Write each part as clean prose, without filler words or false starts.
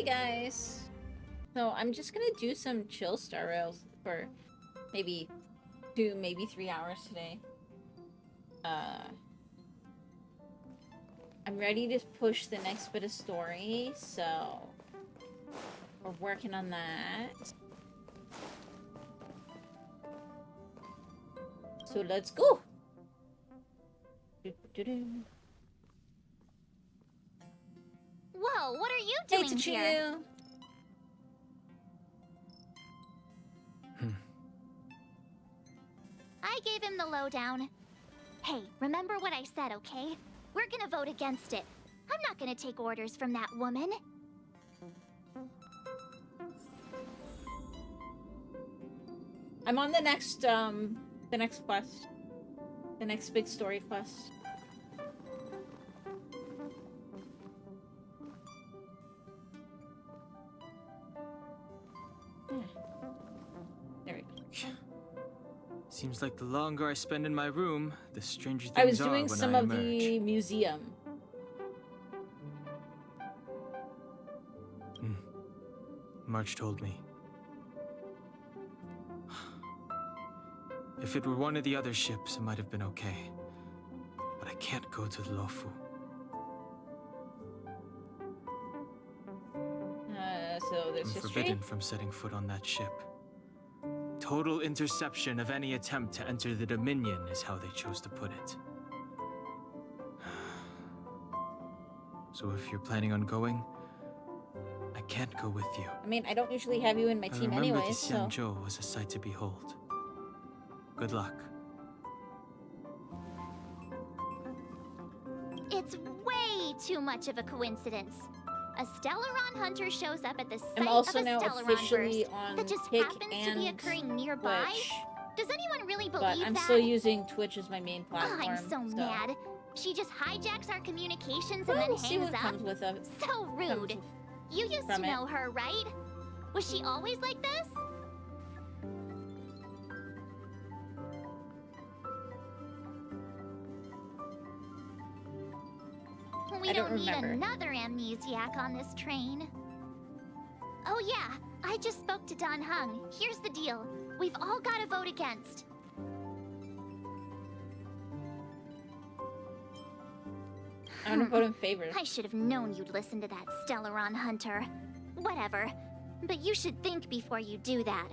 Hey guys. So I'm just gonna do some chill star rails for maybe 2, maybe 3 hours today. I'm ready to push the next bit of story, so we're working on that. So let's go. Whoa, what are you Hey, doing here? Tsuchiyu. I gave him the lowdown. Hey, remember what I said, okay? We're gonna vote against it. I'm not gonna take orders from that woman. I'm on the next quest. The next big story quest. There we go. Seems like the longer I spend in my room, the stranger things I was are doing when some I of emerge. the museum. March told me. If it were one of the other ships, it might have been okay. But I can't go to the Lofu. So there's I'm history. forbidden from setting foot on that ship. Total interception of any attempt to enter the Dominion is how they chose to put it. So if you're planning on going, I can't go with you. I mean, I don't usually have you in my I team remember anyways, the so... Xianzhou was a sight to behold. Good luck. It's way too much of a coincidence. A Stellaron hunter shows up at the site I'm also of a now Stellaron officially burst on that just Kick happens and to be occurring nearby. Twitch, Does anyone really but believe I'm that? still using Twitch as my main Oh, platform. I'm so mad. She just hijacks our communications Well, and then we'll see hangs what up. comes with it. So rude. You used to from it. know her, right? Was she always like this? We I don't don't need remember. another amnesiac on this train. Oh yeah, I just spoke to Dan Heng. Here's the deal. We've all got to vote against. I'm gonna vote in favor. I should have known you'd listen to that Stellaron hunter. Whatever. But you should think before you do that.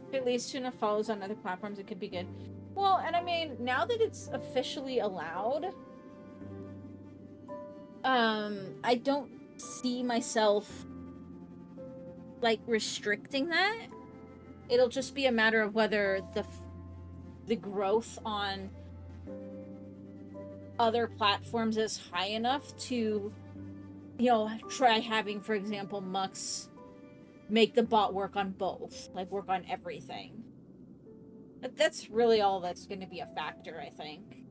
If it leads to enough follows on other platforms, it could be good. Well, and I mean, now that it's officially allowed, I don't see myself, like, restricting that. It'll just be a matter of whether the growth on other platforms is high enough to, you know, try having, for example, Mux make the bot work on both, like work on everything. But that's really all that's going to be a factor, I think.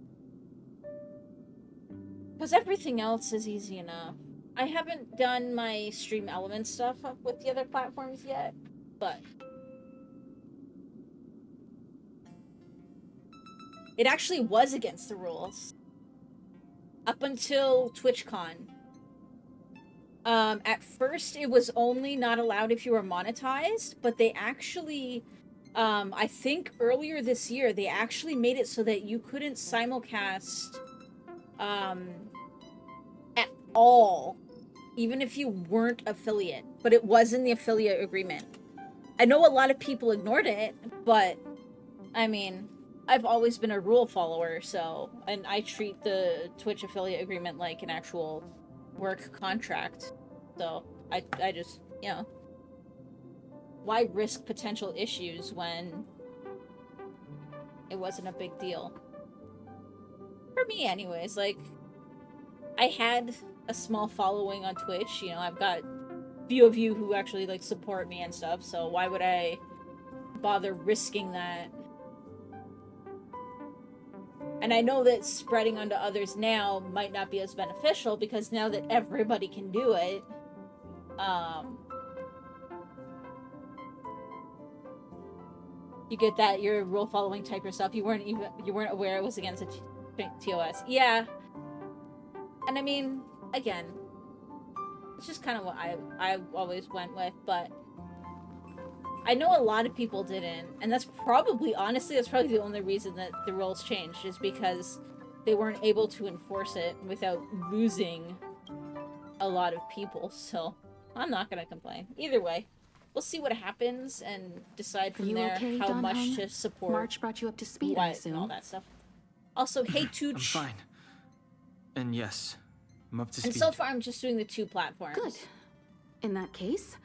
Because everything else is easy enough. I haven't done my Stream Element stuff with the other platforms yet, but it actually was against the rules. Up until TwitchCon. At first, it was only not allowed if you were monetized, but they actually, I think earlier this year, they actually made it so that you couldn't simulcast, at all, even if you weren't affiliate, but it was in the affiliate agreement. I know a lot of people ignored it, but, I mean, I've always been a rule follower, so, and I treat the Twitch affiliate agreement like an actual work contract. So, I just, you know, why risk potential issues when it wasn't a big deal? For me, anyways, like, I had a small following on Twitch, you know, I've got few of you who actually, like, support me and stuff, so why would I bother risking that? And I know that spreading onto others now might not be as beneficial, because now that everybody can do it, you get that you're rule following type yourself. You weren't aware it was against a TOS. Yeah. And I mean, again, It's just kind of what I always went with, but I know a lot of people didn't, and that's probably, honestly, that's probably the only reason that the rules changed, is because they weren't able to enforce it without losing a lot of people, so I'm not gonna complain. Either way, we'll see what happens and decide from there okay, how Don much Hung? to support March brought you up to speed, I what and all assume. that stuff. Also, hey Tooch. I'm fine. And yes, I'm up to And speed. so far, I'm just doing the 2 platforms. Good. In that case,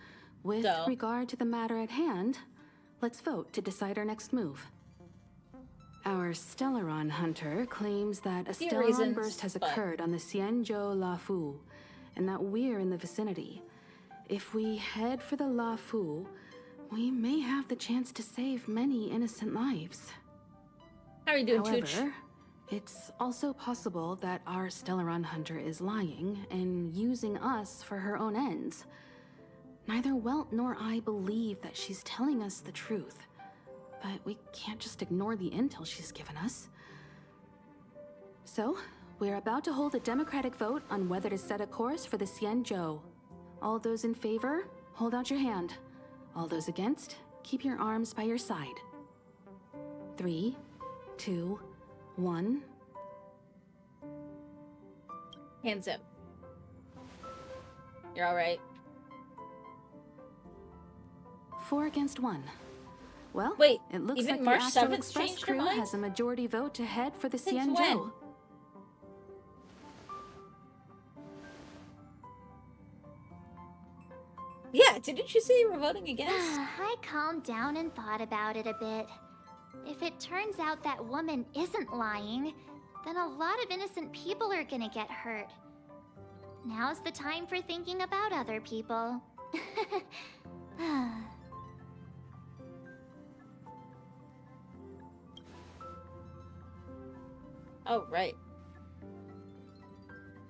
with So- regard to the matter at hand, let's vote to decide our next move. Our Stellaron hunter claims that a Few Stellaron reasons, burst has but- occurred on the Xianzhou La Fu, and that we're in the vicinity. If we head for the La Fu, we may have the chance to save many innocent lives. How are you doing, Tooch? However, it's also possible that our Stellaron hunter is lying and using us for her own ends. Neither Welt nor I believe that she's telling us the truth, but we can't just ignore the intel she's given us. So, we're about to hold a democratic vote on whether to set a course for the Xianzhou. All those in favor, hold out your hand. All those against, keep your arms by your side. 3, 2, 1. Hands up. You're alright. 4 against 1. Well, Wait, it looks even like March the Astral 7th Express changed her crew mind? has a majority vote to head for the Since Xianzhou. when? Yeah, didn't you say you were voting against? I calmed down and thought about it a bit. If it turns out that woman isn't lying, then a lot of innocent people are gonna get hurt. Now's the time for thinking about other people. Oh, right.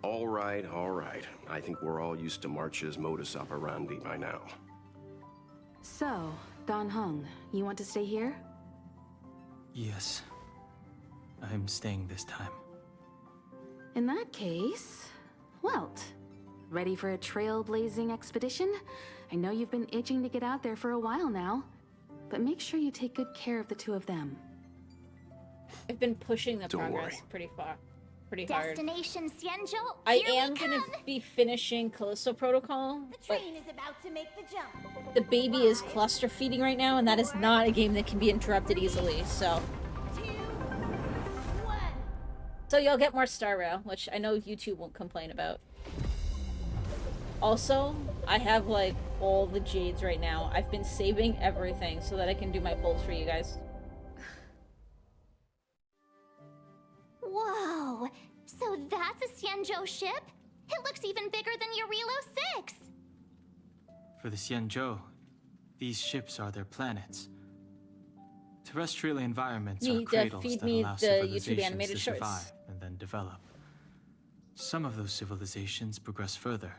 All right, all right. I think we're all used to March's modus operandi by now. So, Don Hung, you want to stay here? Yes. I'm staying this time. In that case, Welt, ready for a trailblazing expedition? I know you've been itching to get out there for a while now, but make sure you take good care of the 2 of them. I've been pushing the Don't progress worry. pretty hard. Destination Xianzhou, I here am we gonna come! be finishing Callisto Protocol, The but train is about to make the jump. the baby is cluster feeding right now, and that is not a game that can be interrupted easily, so... 2, 1. So you'll get more Star Rail, which I know YouTube won't complain about. Also, I have, like, all the Jades right now. I've been saving everything so that I can do my polls for you guys. Whoa! So that's a Xianzhou ship? It looks even bigger than Eurilo 6! For the Xianzhou, these ships are their planets. Terrestrial environments Need are to cradles feed that me allow the YouTube civilizations animated to shorts. survive and then develop. Some of those civilizations progress further,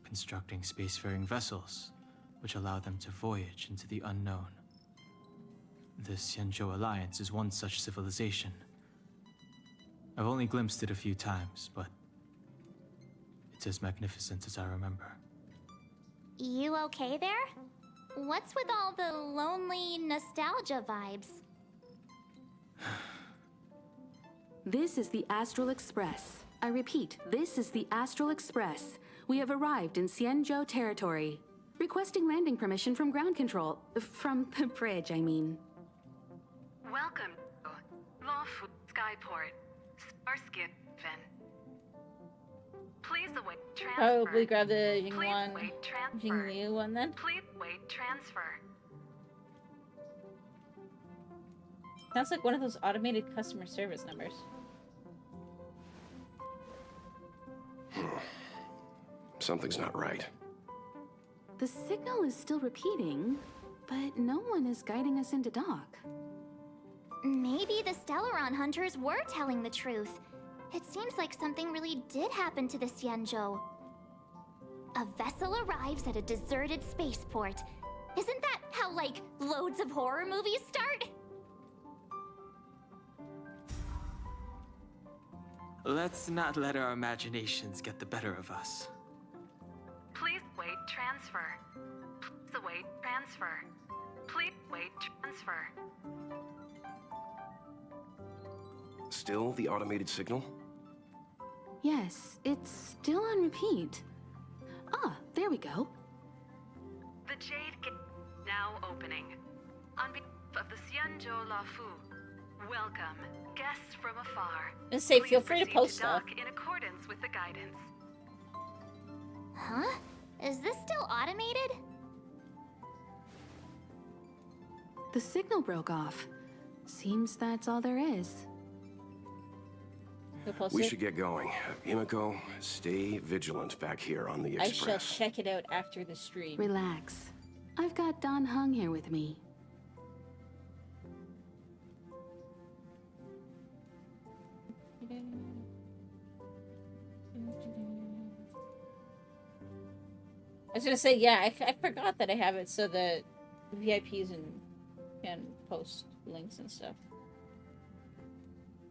constructing spacefaring vessels, which allow them to voyage into the unknown. The Xianzhou Alliance is one such civilization. I've only glimpsed it a few times, but it's as magnificent as I remember. You okay there? What's with all the lonely nostalgia vibes? This is the Astral Express. I repeat, this is the Astral Express. We have arrived in Xianzhou territory. Requesting landing permission from ground control. From the bridge, I mean. Welcome to Lawful Skyport, Starskin Ven. Please await transfer. Probably grab the Please Yingwan, wait transfer. Jingyu one then. Please wait transfer. Sounds like one of those automated customer service numbers. Something's not right. The signal is still repeating, but no one is guiding us into dock. Maybe the Stellaron hunters were telling the truth. It seems like something really did happen to the Xianzhou. A vessel arrives at a deserted spaceport. Isn't that how, like, loads of horror movies start? Let's not let our imaginations get the better of us. wait transfer. Please await transfer. Please wait transfer. Still the automated signal? Yes, it's still on repeat. Ah, there we go. The Jade Gate now opening. On behalf of the Xianzhou Lafu, welcome, guests from afar. Let's say, Please feel free to proceed post stuff. dock in accordance with the guidance. Huh? Is this still automated? The signal broke off. Seems that's all there is. You'll post We it? should get going. Himiko, stay vigilant back here on the I shall Express. check it out after the stream. Relax. I've got Dan Heng here with me. I was gonna say, yeah, I forgot that I have it so the VIPs can post links and stuff.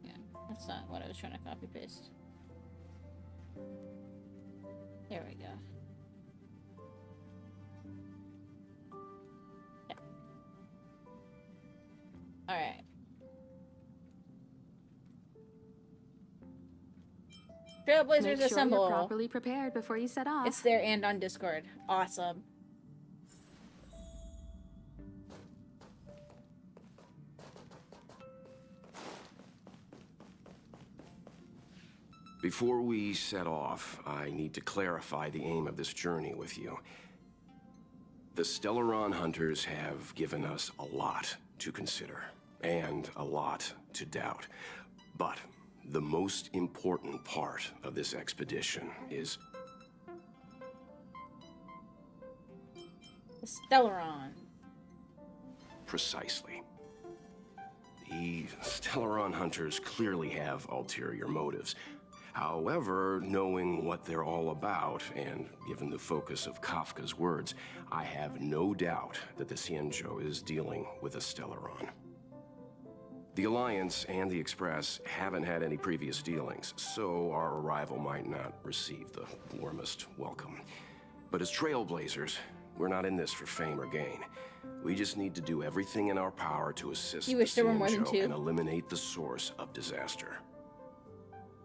Yeah, that's not what I was trying to copy paste. There we go. Yeah. Alright. Trailblazers Make sure assemble. you're properly prepared before you set off. It's there and on Discord. Awesome. Before we set off, I need to clarify the aim of this journey with you. The Stellaron hunters have given us a lot to consider, and a lot to doubt. But the most important part of this expedition is The Stellaron. precisely. The Stellaron hunters clearly have ulterior motives. However, knowing what they're all about, and given the focus of Kafka's words, I have no doubt that the Xianzhou is dealing with a Stellaron. The Alliance and the Express haven't had any previous dealings, so our arrival might not receive the warmest welcome. But as Trailblazers, we're not in this for fame or gain. We just need to do everything in our power to assist You the wish there were more than Xianzhou two. and eliminate the source of disaster.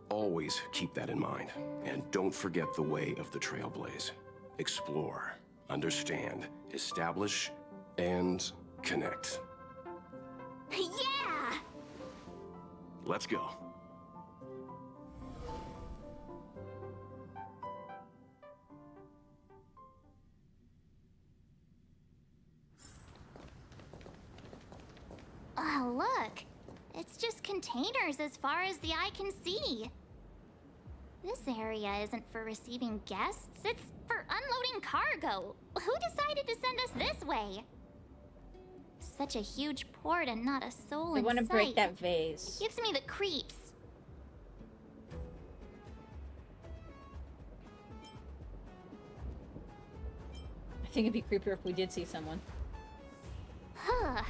Always keep that in mind, and don't forget the way of the Trailblaze. Explore, understand, establish, and connect. Yeah! Let's go. Oh, look. It's just containers as far as the eye can see. This area isn't for receiving guests, it's for unloading cargo. Who decided to send us this way? Such a huge port and not a soul I in want to sight. break that vase. Gives me the creeps. I think it'd be creepier if we did see someone. Huh.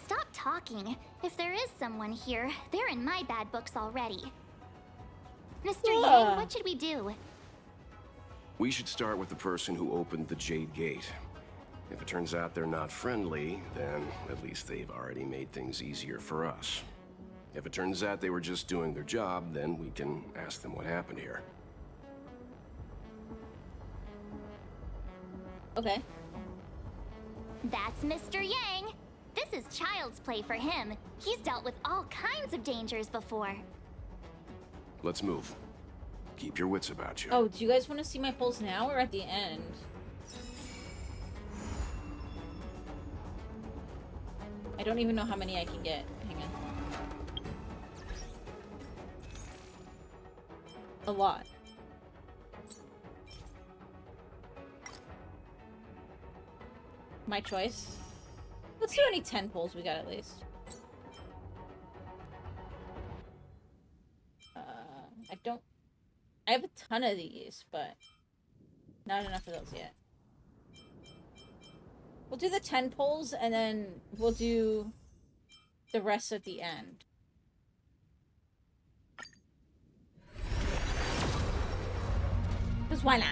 Stop talking. If there is someone here, they're in my bad books already. Mr. Yang, what should we do? We should start with the person who opened the Jade Gate. If it turns out they're not friendly, then at least they've already made things easier for us. If it turns out they were just doing their job, then we can ask them what happened here. Okay. That's Mr. Yang. This is child's play for him. He's dealt with all kinds of dangers before. Let's move. Keep your wits about you. Oh, do you guys want to see my pulls now or at the end? I don't even know how many I can get. Hang on. A lot. My choice. Let's see how many 10 pulls we got at least. I don't... I have a ton of these, but not enough of those yet. We'll do the 10 pulls, and then we'll do the rest at the end. Because why not?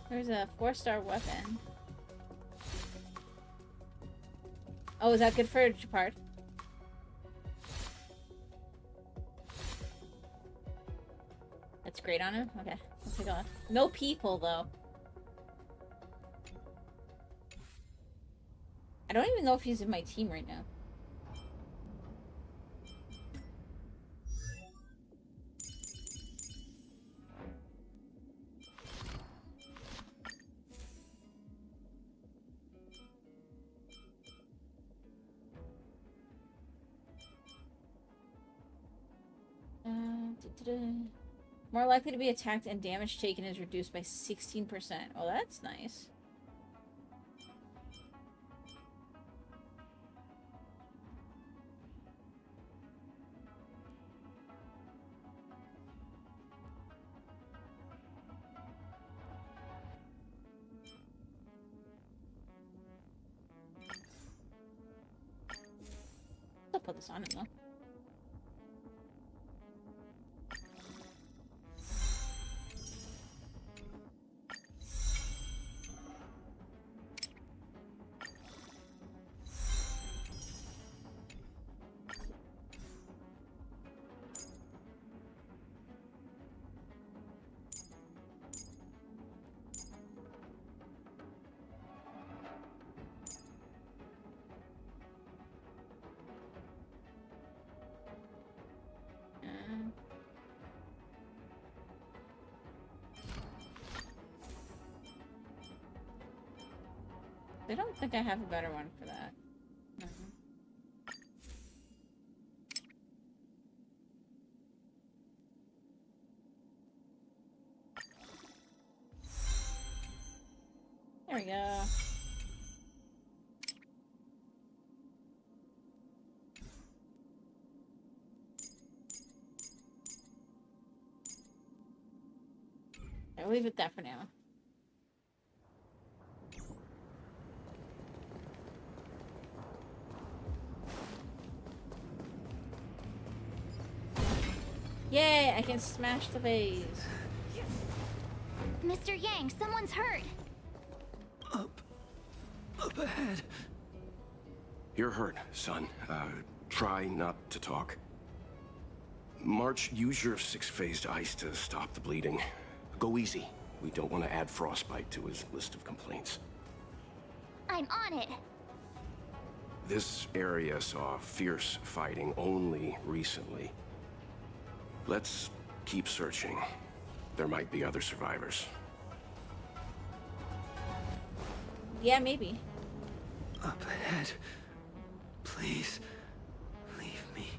There's a 4-star weapon. Oh, is that good for Japard? That's great on him? Okay, I'll take it off. No people, though. I don't even know if he's in my team right now. More likely to be attacked and damage taken is reduced by 16%. Oh, that's nice. I'll put this on him though. I don't think I have a better one for that. No. There we go. I'll leave it there for now. Yay, I can smash the vase. Mr. Yang, someone's hurt. Up ahead. You're hurt, son. Try not to talk. March, use your 6-phased ice to stop the bleeding. Go easy. We don't want to add frostbite to his list of complaints. I'm on it. This area saw fierce fighting only recently. Let's keep searching. There might be other survivors. Yeah, maybe. Up ahead. Please, leave me.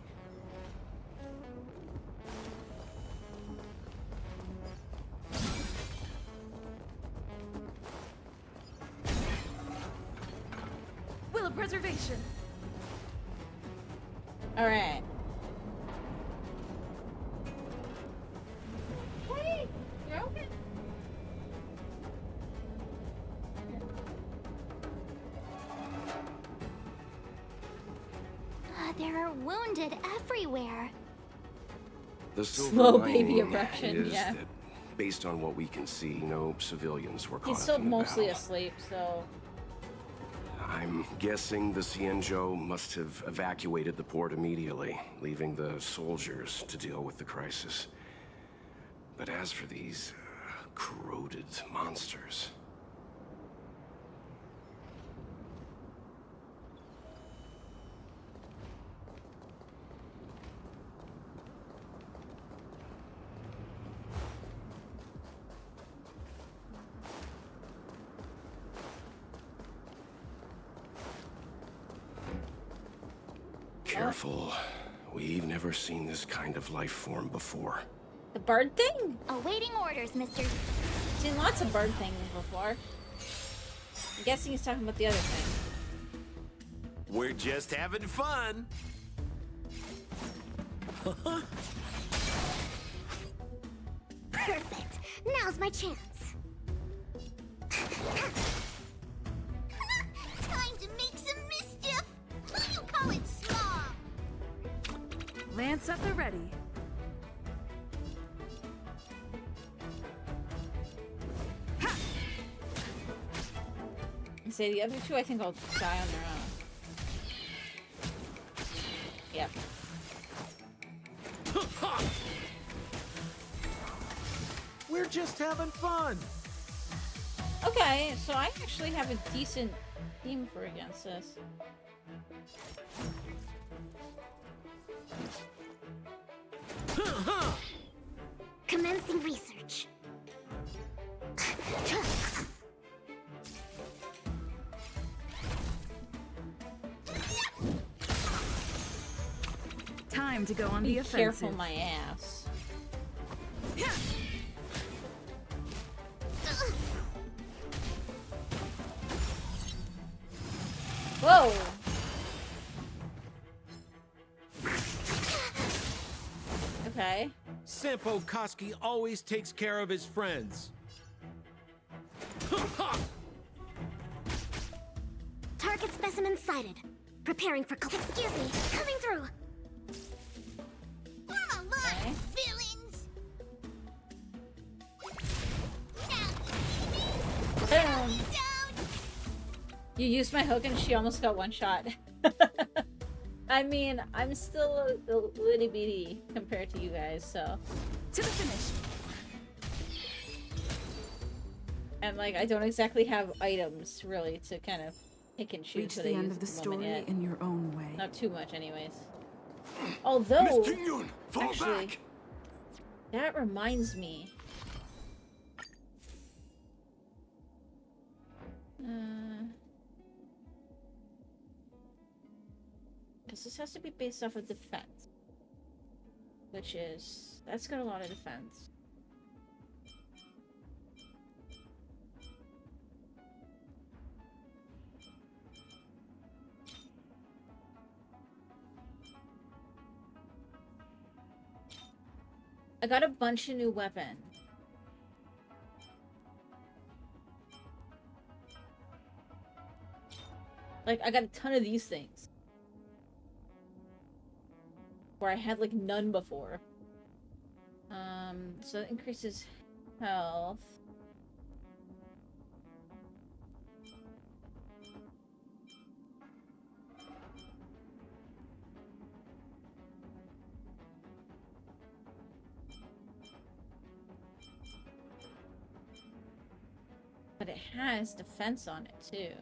Will of preservation. All right. Hey, you're okay. There are wounded everywhere. The silver Slow baby lining eruption, is yeah. that, based on what we can see, no civilians were caught He's up still in the mostly battle. asleep, so I'm guessing the Xianzhou must have evacuated the port immediately, leaving the soldiers to deal with the crisis. But as for these corroded monsters... Careful. We've never seen this kind of life form before. the bird thing? Awaiting orders, Mr. Seen lots of bird things before. I'm guessing he's talking about the other thing. We're just having fun. Perfect. Now's my chance. Time to make some mischief. What do you call it, small? Lance at the ready. Got say the other two, I think I'll die on their own. Yep. We're just having fun. Okay, so I actually have a decent team for against this. Commencing research. Time to go on Be the offensive. careful, my ass. Whoa! Okay. Sampo Koski always takes care of his friends. Target specimen sighted. Preparing for excuse me, coming through. Okay. Villains. Boom. You used my hook and she almost got one shot. I mean, I'm still a little bitty compared to you guys, so. To the finish. And like, I don't exactly have items really to kind of pick and choose. Reach what the I end use of the at moment story yet. in your own way. Not too much, anyways. Although, Miss Kingyun, fall actually, back! that reminds me. Because this has to be based off of defense. Which is... That's got a lot of defense. I got a bunch of new weapons. Like, I got a ton of these things. Where I had, like, none before. So that increases health. But it has defense on it, too.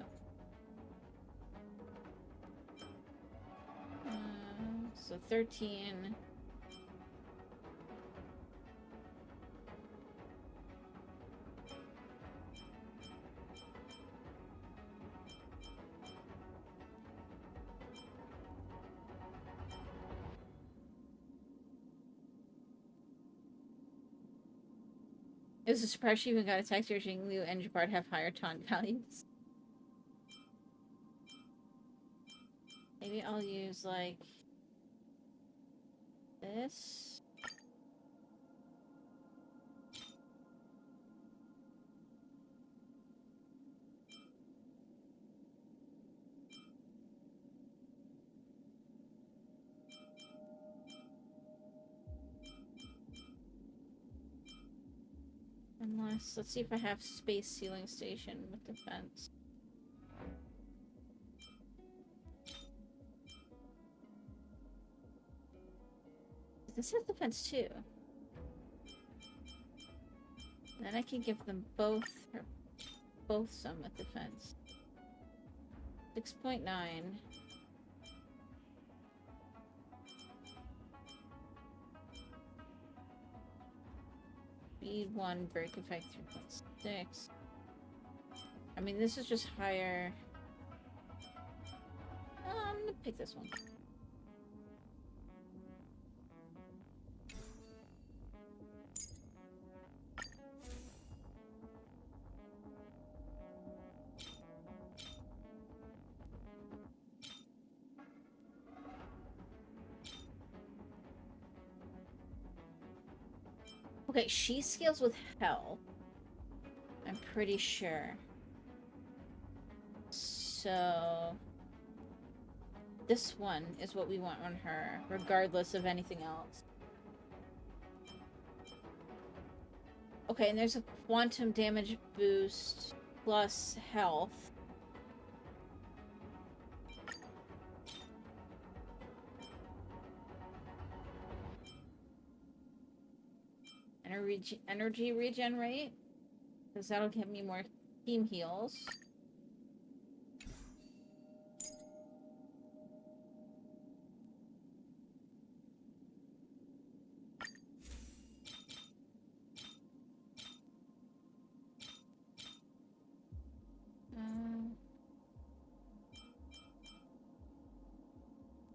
So 13. It was a surprise she even got attacked here. Jinglu and Jabard have higher taunt values. Maybe I'll use, like, this. Unless, let's see if I have space sealing station with defense. This has defense too. Then I can give them both some with defense. 6.9. Speed 1, break effect 3.6. I mean, this is just higher. I'm gonna pick this one. Okay, she scales with hell. I'm pretty sure. So... this one is what we want on her, regardless of anything else. Okay, and there's a quantum damage boost plus health. energy regen rate, because that'll give me more team heals.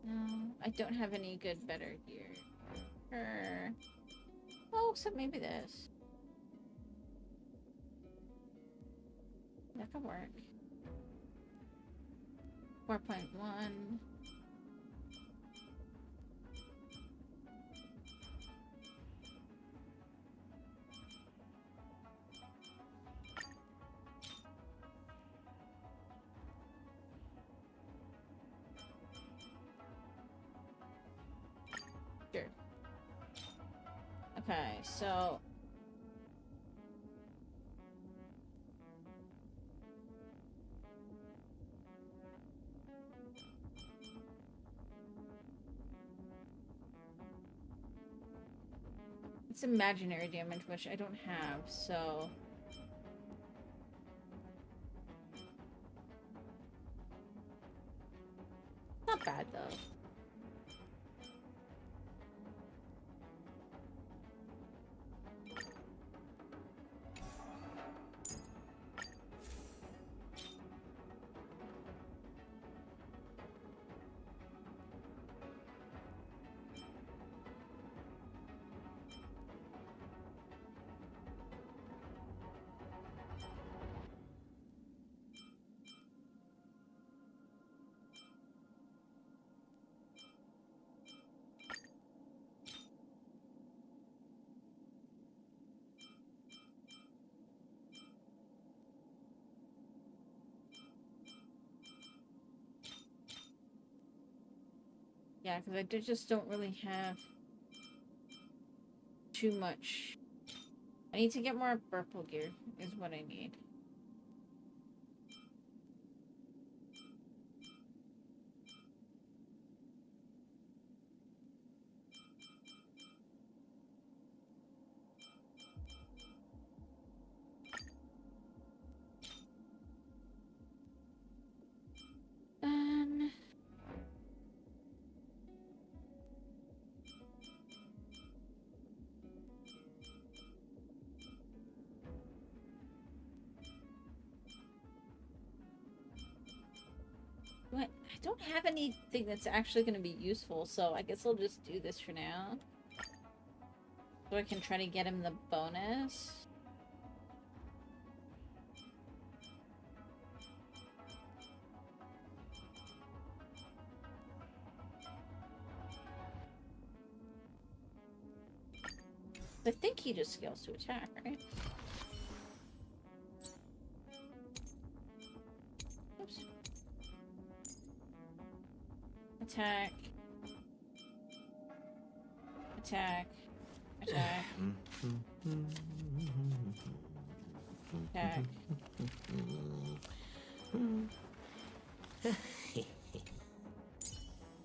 No, I don't have any good better gear. Oh, except maybe this. That could work. 4.1. Sure. Okay, so it's imaginary damage, which I don't have, so not bad though. Yeah, because I just don't really have too much. I need to get more purple gear, is what I need. What? I don't have anything that's actually going to be useful, so I guess I'll just do this for now. So I can try to get him the bonus. I think he just scales to attack, right? Oops. Attack. Attack. Attack. Attack. And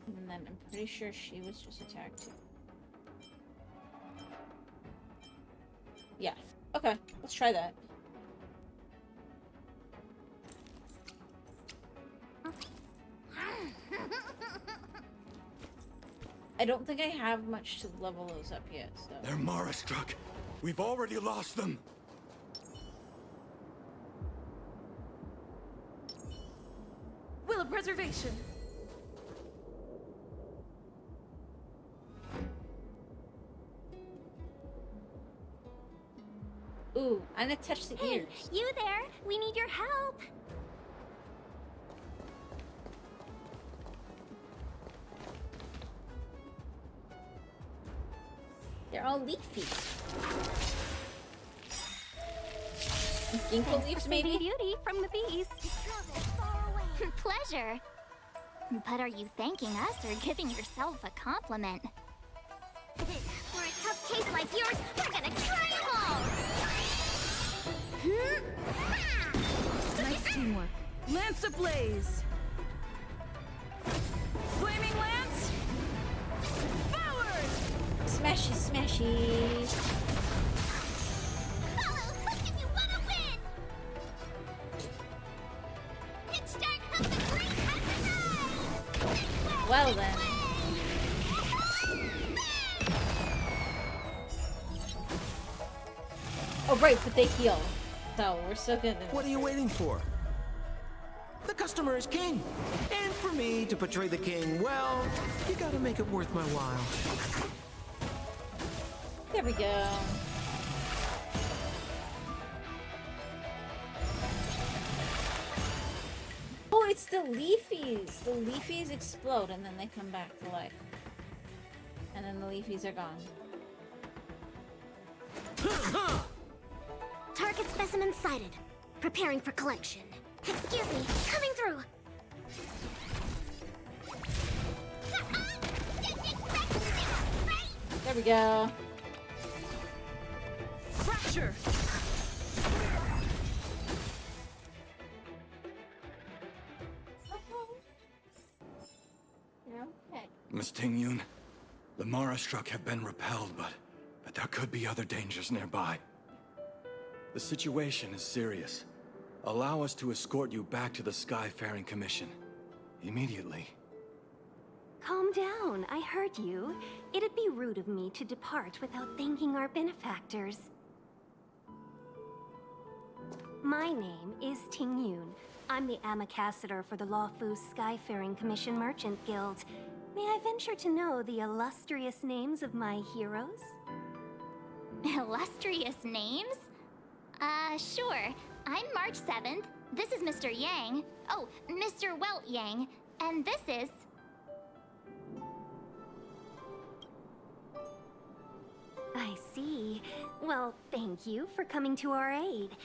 then I'm pretty sure she was just attacked too. Yeah. Okay, let's try that. I don't think I have much to level those up yet, so... They're Mara struck. We've already lost them. Will of preservation. Ooh, I'm gonna touch the Hey, ears. you there? We need your help. They're all leafy. Ginkgo Thanks leaves, for maybe? saving Beauty from the bees. Pleasure. But are you thanking us or giving yourself a compliment? For a tough case like yours, we're gonna triumph! Nice teamwork. Lance ablaze. Flaming lance. Forward. Smashy, smashy. Well then. Oh right, but they heal. So we're still good. What are you waiting for? The customer is king. And for me to portray the king, well, you gotta make it worth my while. There we go. Oh, it's the Leafies! The Leafies explode and then they come back to life. And then the Leafies are gone. Target specimen sighted. Preparing for collection. Excuse me, coming through. There we go. Fracture! Okay. Miss Ting-Yun, the Mara Struck have been repelled, but there could be other dangers nearby. The situation is serious. Allow us to escort you back to the Skyfaring Commission. Immediately. Calm down, I heard you. It'd be rude of me to depart without thanking our benefactors. My name is Ting-Yun. I'm the Ambassador for the Luofu Skyfaring Commission Merchant Guild. May I venture to know the illustrious names of my heroes? Illustrious names? Sure. I'm March 7th. This is Mr. Yang. Oh, Mr. Welt Yang. And this is... I see. Well, thank you for coming to our aid.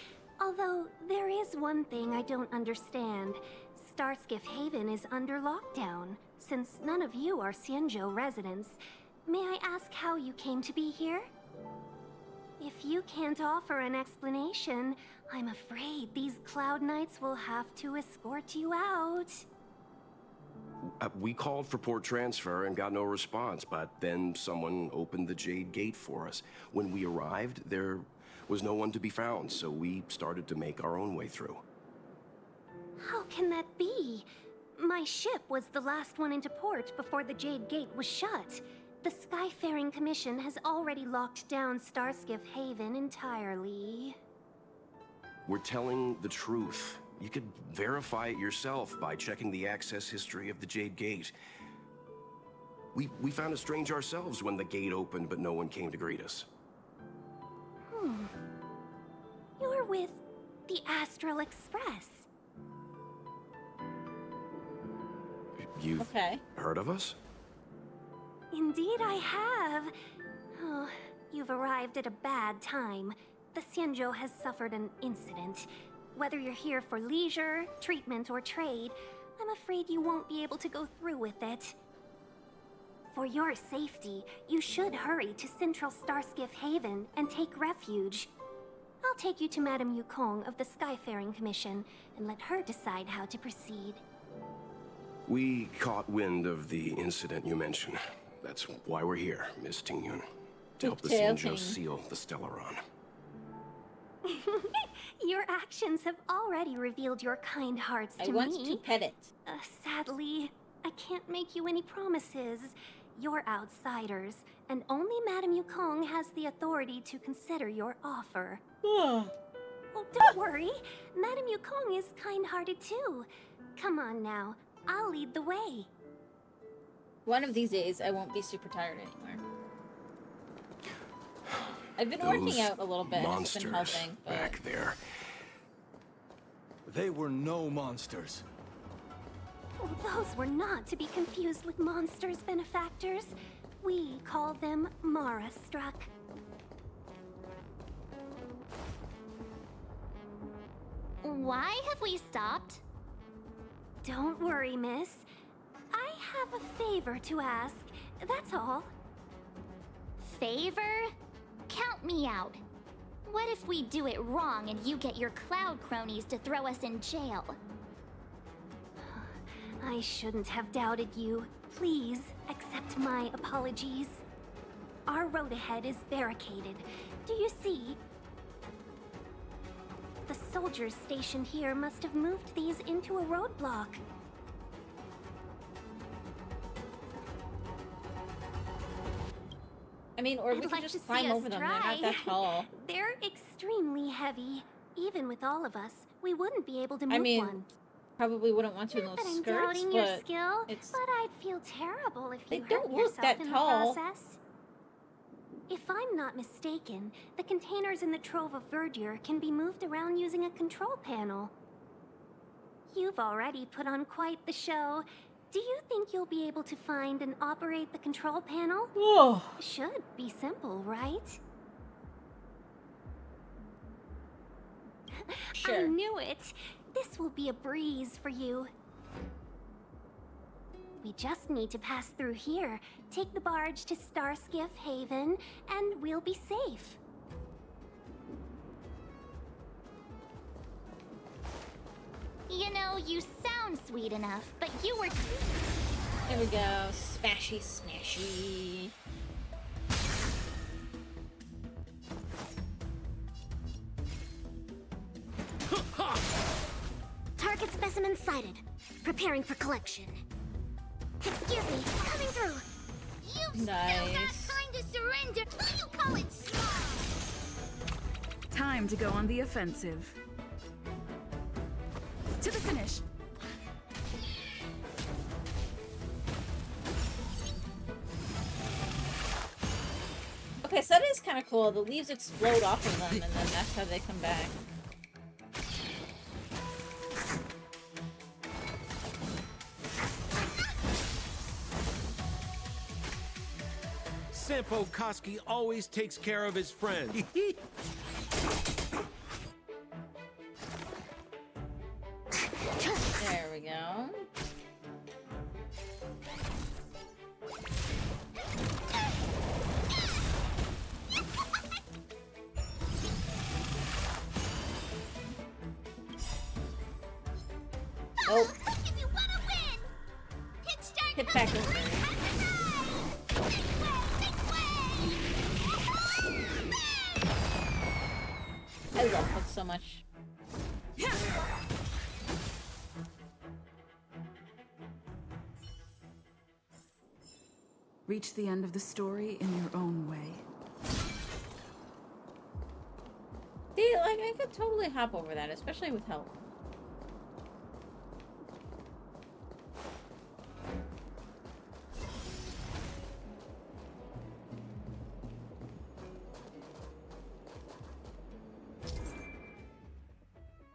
Although, there is one thing I don't understand. Starskiff Haven is under lockdown. Since none of you are Xianzhou residents, may I ask how you came to be here? If you can't offer an explanation, I'm afraid these Cloud Knights will have to escort you out. We called for port transfer and got no response, but then someone opened the Jade Gate for us. When we arrived, there was no one to be found, so we started to make our own way through. How can that be? My ship was the last one into port before the Jade Gate was shut. The Skyfaring Commission has already locked down Starskiff Haven entirely. We're telling the truth. You could verify it yourself by checking the access history of the Jade Gate. We found it strange ourselves when the gate opened, but no one came to greet us. You're with the Astral Express. You've Okay. heard of us? Indeed I have. Oh, you've arrived at a bad time. The Xianzhou has suffered an incident. Whether you're here for leisure, treatment, or trade, I'm afraid you won't be able to go through with it. For your safety, you should hurry to Central Starskiff Haven and take refuge. I'll take you to Madame Yukong of the Skyfaring Commission and let her decide how to proceed. We caught wind of the incident you mentioned. That's why we're here, Miss Ting-Yun. To help the Tail Xianzhou Ting. seal the Stellaron. Your actions have already revealed your kind hearts to I me. want to pet it. Sadly, I can't make you any promises. You're outsiders, and only Madame Yukong has the authority to consider your offer. Oh, don't worry. Madame Yukong is kind-hearted too. Come on now, I'll lead the way. One of these days, I won't be super tired anymore. I've been working out a little bit. It's been Monsters helping, but back there. They were no monsters. Oh, those were not to be confused with monsters, benefactors. We call them Mara Struck. Why have we stopped? Don't worry, miss. I have a favor to ask, that's all. Favor? Count me out. What if we do it wrong and you get your cloud cronies to throw us in jail? I shouldn't have doubted you. Please accept my apologies. Our road ahead is barricaded. Do you see? The soldiers stationed here must have moved these into a roadblock. I mean, or we I'd could like just to see climb us over them. They're try. not that tall. They're extremely heavy. Even with all of us, we wouldn't be able to move I mean, one. probably wouldn't want to in Not those that I'm skirts, doubting your but skill, it's... but I'd feel terrible if They you hurt don't look yourself that in tall. the process. If I'm not mistaken, the containers in the Trove of Verdure can be moved around using a control panel. You've already put on quite the show. Do you think you'll be able to find and operate the control panel? Oh. Should be simple, right? Sure. I knew it. This will be a breeze for you. We just need to pass through here, take the barge to Starskiff Haven, and we'll be safe. You know, you sound sweet enough, but you were... There we go. Smashy, smashy. Target specimen sighted. Preparing for collection. Excuse me, coming through. You've still got time to surrender. Will you call it smart? Time to go on the offensive. To the finish. Okay, so that is kind of cool. The leaves explode off of them, and then that's how they come back. Sampo Koski always takes care of his friends. There we go. Oh. If you wanna win, Hit back over. I love Hook so much. Reach the end of the story in your own way. See, like, I could totally hop over that, especially with help.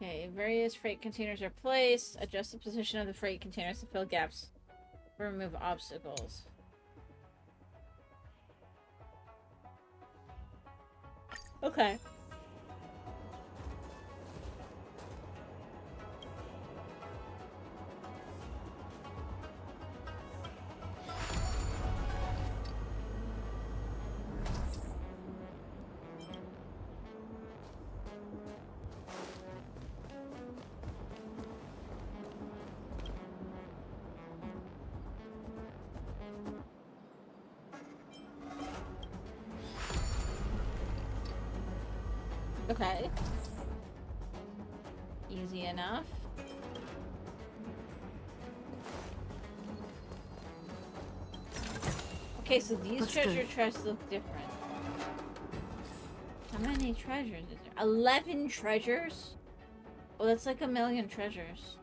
Okay, various freight containers are placed. Adjust the position of the freight containers to fill gaps. Remove obstacles. Okay. Okay. Easy enough. Okay, so these Looks treasure good. chests look different. How many treasures is there? 11 treasures? Oh, that's like 1,000,000 treasures.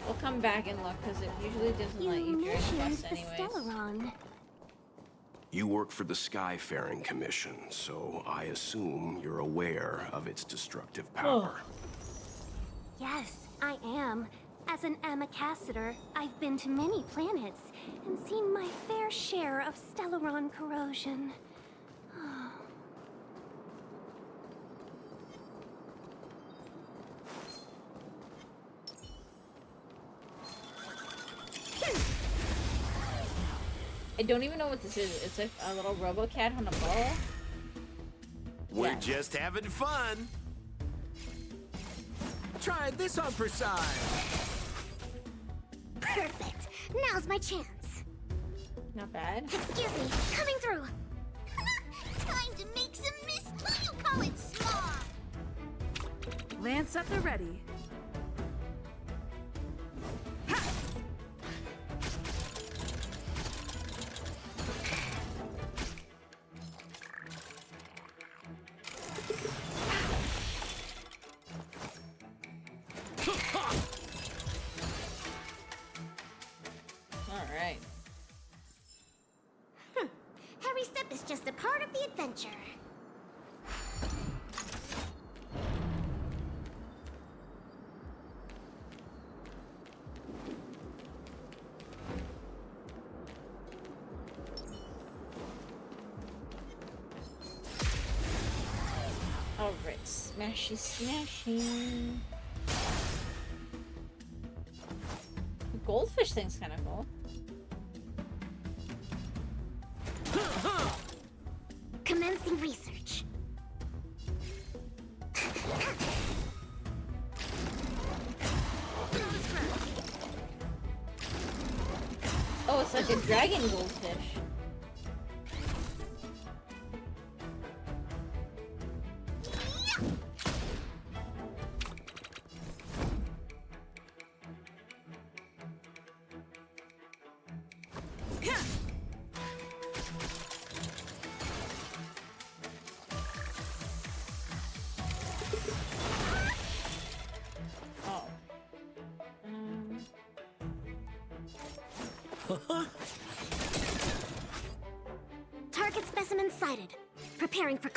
We'll come back and look, because it usually doesn't let you join the quest the anyways. Stellaron. You work for the Skyfaring Commission, so I assume you're aware of its destructive power. Yes, I am. As an Amicassator, I've been to many planets and seen my fair share of Stellaron corrosion. I don't even know what this is. It's like a little RoboCat on a ball. We're Yeah. just having fun. Try this on for size. Perfect. Now's my chance. Not bad. Excuse me, coming through. Time to make some mist. Will you call it smart? Lance at the ready. Alright. Every step is just a part of the adventure. Alright, smashy, smashy. The goldfish thing's kind of cool. Commencing research. Oh, it's like a dragon goldfish. Target specimen sighted. Preparing for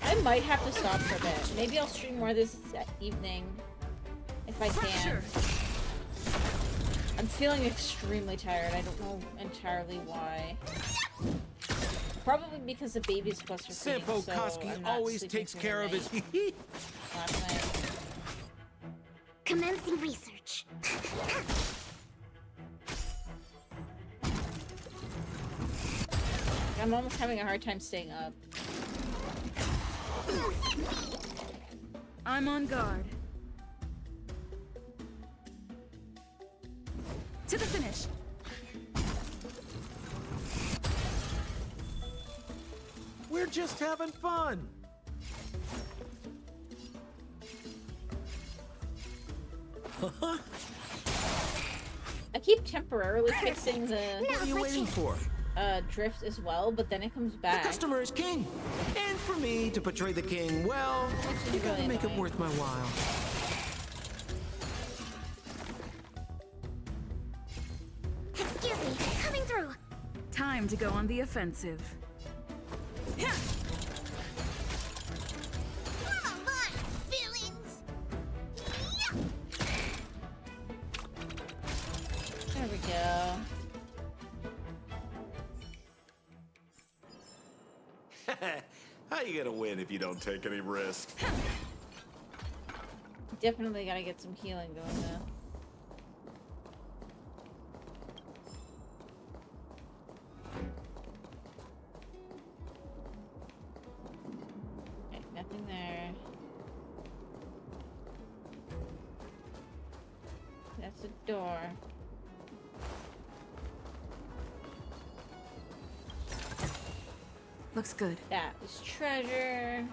I might have to stop for a bit. Maybe I'll stream more this evening if I can. I'm feeling extremely tired. I don't know entirely why. Probably because the baby's supposed to feeding, Sampo so Koski I'm not always sleeping takes through care the of his night last night. Commencing research. I'm almost having a hard time staying up. I'm on guard. To the finish. We're just having fun. I keep temporarily fixing the What are you waiting for? drift as well, but then it comes The back. customer is king. And for me to portray the king well, you gotta really make it annoying. worth my while. Excuse me, coming through. Time to go on the offensive. There we go. How you gonna win if you don't take any risks? Definitely gotta get some healing going though. Okay, nothing there. That's a door. Looks good. That is treasure.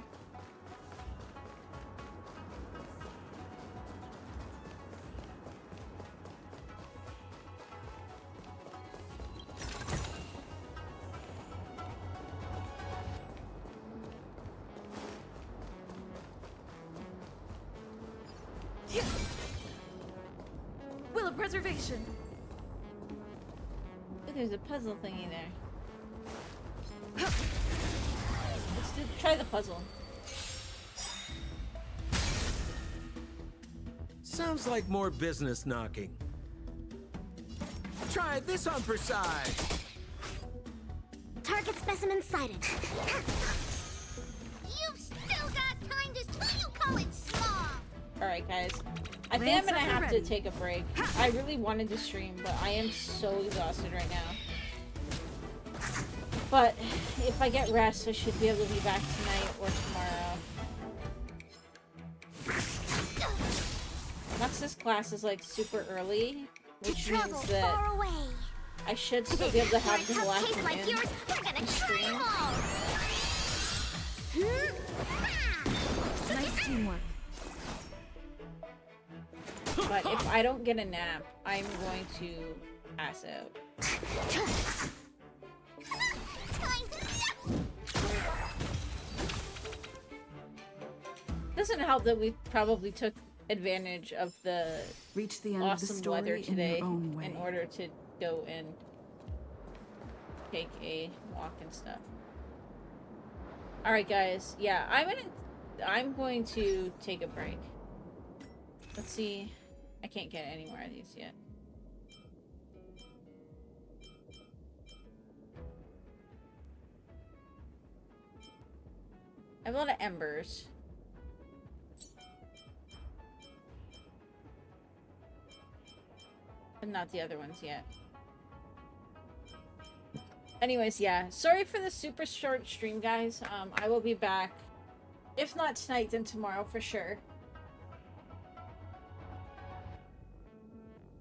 Will of preservation. Look, there's a puzzle thingy there. Try the puzzle. Sounds like more business knocking. Try this on for size. Target specimen sighted. You've still got time to... What do you call it, small? Alright, guys. I think I'm gonna have to take a break. I really wanted to stream, but I am so exhausted right now. But if I get rest, I should be able to be back tonight or tomorrow. Lux's class is like super early, which means that I should still be able to have the whole afternoon and stream. Nice teamwork. But if I don't get a nap, I'm going to pass out. Time to doesn't help that we probably took advantage of the Reach the end of the awesome story weather in today your own way. in order to go and take a walk and stuff. All right, guys. Yeah, I'm going to take a break. Let's see. I can't get any more of these yet. I have a lot of embers. But not the other ones yet. Anyways, yeah. Sorry for the super short stream, guys. I will be back. If not tonight, then tomorrow for sure.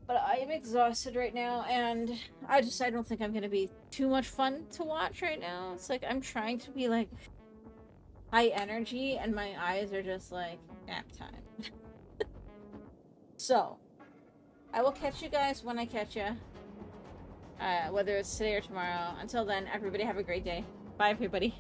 But I am exhausted right now, and I don't think I'm gonna be too much fun to watch right now. It's like I'm trying to be like high energy, and my eyes are just like nap time. So, I will catch you guys when I catch you. Whether it's today or tomorrow. Until then, everybody have a great day. Bye, everybody.